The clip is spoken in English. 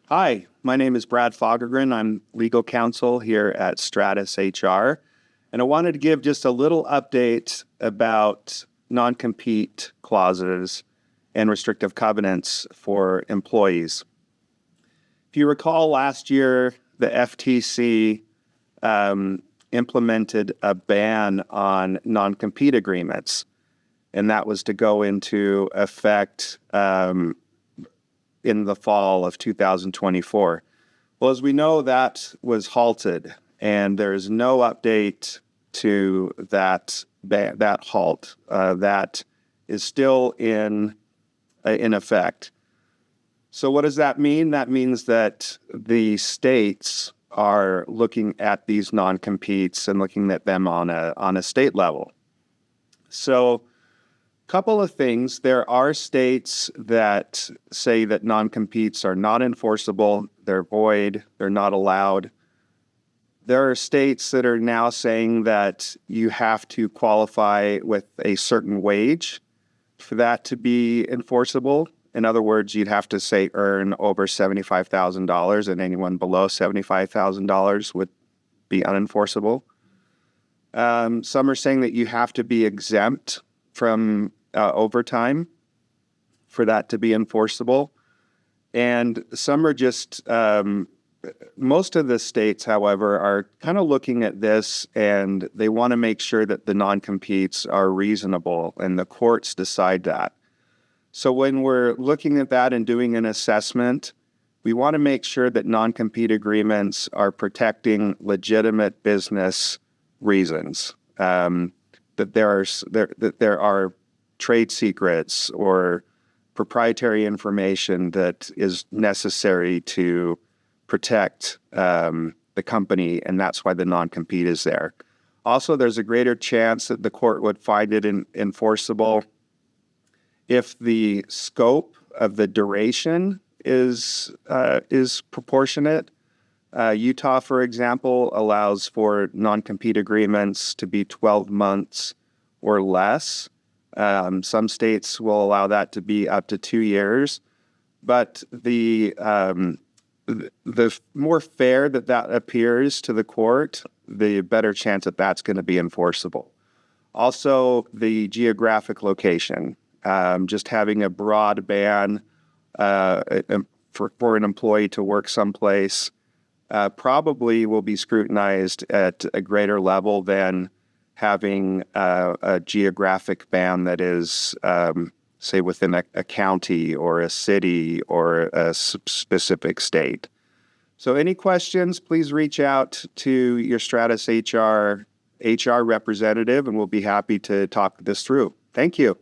Hi, my name is Brad Fagergren. I'm legal counsel here at Stratus HR, and I wanted to give just a little update about non-compete clauses and restrictive covenants for employees. If you recall, last year, the FTC implemented a ban on non-compete agreements, and that was to go into effect in the fall of 2024. Well, as we know, that was halted, and there's no update to that halt. That is still in effect. So what does that mean? That means that the states are looking at these non-competes and looking at them on a state level. So couple of things. There are states that say that non-competes are not enforceable, they're void, they're not allowed. There are states that are now saying that you have to qualify with a certain wage for that to be enforceable. In other words, you'd have to, say, earn over $75,000, and anyone below $75,000 would be unenforceable. Some are saying that you have to be exempt from overtime for that to be enforceable. And some are just, most of the states, however, are kind of looking at this and they want to make sure that the non-competes are reasonable and the courts decide that. So when we're looking at that and doing an assessment, we want to make sure that non-compete agreements are protecting legitimate business reasons, that there are trade secrets or proprietary information that is necessary to protect the company, and that's why the non-compete is there. Also, there's a greater chance that the court would find it enforceable if the scope of the duration is proportionate. Utah, for example, allows for non-compete agreements to be 12 months or less. Some states will allow that to be up to 2 years, but the more fair that appears to the court, the better chance that that's going to be enforceable. Also, the geographic location, just having a broad ban for an employee to work someplace probably will be scrutinized at a greater level than having a geographic ban that is, say, within a county or a city or a specific state. So any questions, please reach out to your Stratus HR representative, and we'll be happy to talk this through. Thank you.